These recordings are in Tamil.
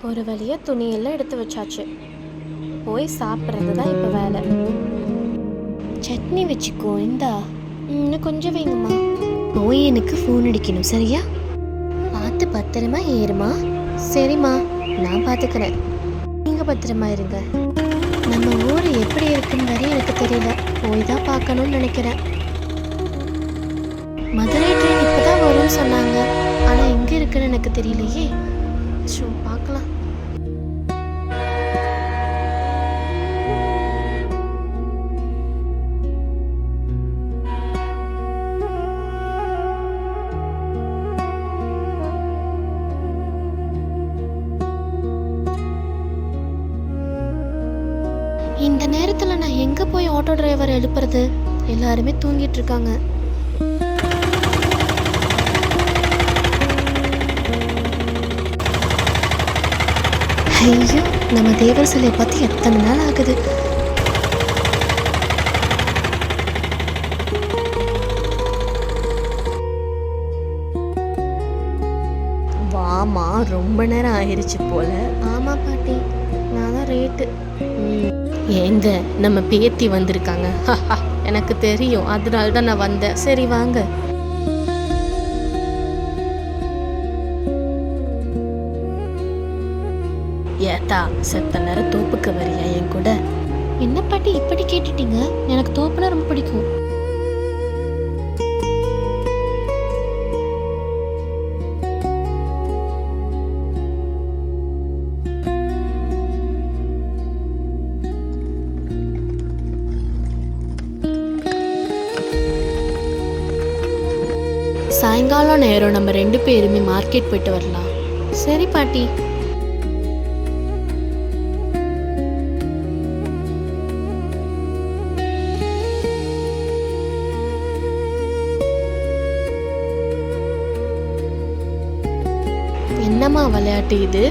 ஒரு வழியாக துணியெல்லாம் எடுத்து வச்சாச்சு. போய் சாப்பிட்றது தான் இப்போ வேலை. சட்னி வச்சுக்கோ, இந்தா. இன்னும் கொஞ்சம் வைங்கம்மா. போய் எனக்கு ஃபோன் அடிக்கணும், சரியா? பார்த்து பத்திரமா ஏறுமா. சரிம்மா, நான் பார்த்துக்கிறேன். நீங்கள் பத்திரமா இருங்க. நம்ம ஊர் எப்படி இருக்குன்னு வரை எனக்கு தெரியல, போய் தான் பார்க்கணும்னு நினைக்கிறேன். மதுரை ட்ரெயின் இப்போ தான் வரும்னு சொன்னாங்க, ஆனால் எங்கே இருக்குன்னு எனக்கு தெரியலையே. ஸோ பார்க்கலாம். இந்த நேரத்தில் நான் எங்கே போய் ஆட்டோ டிரைவர் எழுப்புறது? எல்லாருமே தூங்கிட்டு இருக்காங்க. ஐயோ, நம்ம தேவர் சிலையை பார்த்து எத்தனை நாள் ஆகுது. வாமா, ரொம்ப நேரம் ஆயிடுச்சு போல. ஆமா பாட்டி, நான் தான் ரேட்டு. ஏங்க, நம்ம பேத்தி வந்திருக்காங்க. எனக்கு தெரியும், அதனால தான் நான் வந்தேன். சரி வாங்க. ஏத்தா, செத்த நேரம் தோப்புக்கு வரியா என் கூட? என்ன பாட்டி இப்படி கேட்டுட்டீங்க? எனக்கு தோப்புனா ரொம்ப பிடிக்கும். சாயங்காலம் நேரம் நம்ம 2 பேருமே மார்க்கெட் போயிட்டு வரலாம். சரி பாட்டி. என்னம்மா விளையாட்டு இது?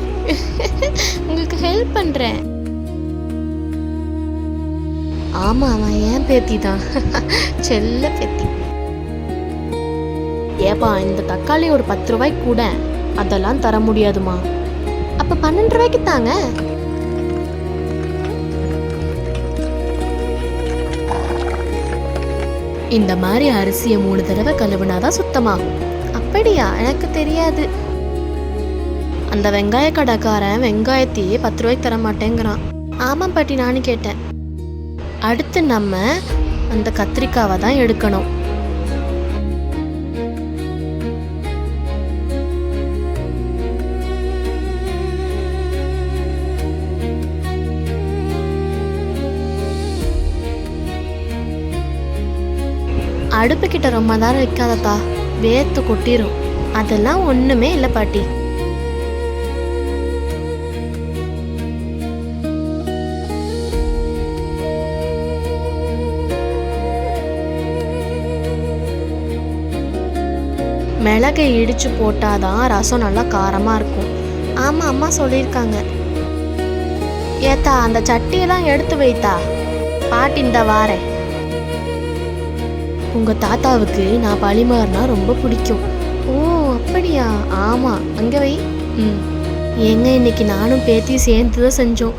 உங்களுக்கு ஹெல்ப் பண்றேன். ஆமா, அவன் ஏன் பேத்தி தான். செல்ல பேத்தி. ஏப்பா, இந்த தக்காளி ஒரு 10 ரூபாய்க்கு கூட. அதெல்லாம் தர முடியாதுமா. அப்ப 12 ரூபாய்க்கு தாங்க. இந்த மாதிரி அரிசியை 3 தடவை கழுவுனாதான் சுத்தமாகும். அப்படியா? எனக்கு தெரியாது. அந்த வெங்காய கடைக்காரன் வெங்காயத்தையே 10 ரூபாய்க்கு தர மாட்டேங்கிறான். ஆமாம் பாட்டி, நானும் கேட்டேன். அடுத்து நம்ம அந்த கத்திரிக்காவை தான் எடுக்கணும். அடுப்பு கிட்ட ரொம்ப நேரம் வைக்காதப்பா, வேர்த்து கொட்டிரும். அதெல்லாம் ஒண்ணுமே இல்லை பாட்டி. மிளகை இடிச்சு போட்டாதான் ரசம் நல்லா காரமா இருக்கும். ஆமா, அம்மா சொல்லியிருக்காங்க. ஏத்தா, அந்த சட்டியெல்லாம் எடுத்து வைத்தா. பாட்டி இந்த வாரேன். உங்க தாத்தாவுக்கு நான் பழிமாறினா ரொம்ப பிடிக்கும். ஓ அப்படியா? ஆமா, அங்க வை. ஏங்க, இன்னைக்கு நானும் பேத்தியும் சேர்ந்துதான் செஞ்சோம்.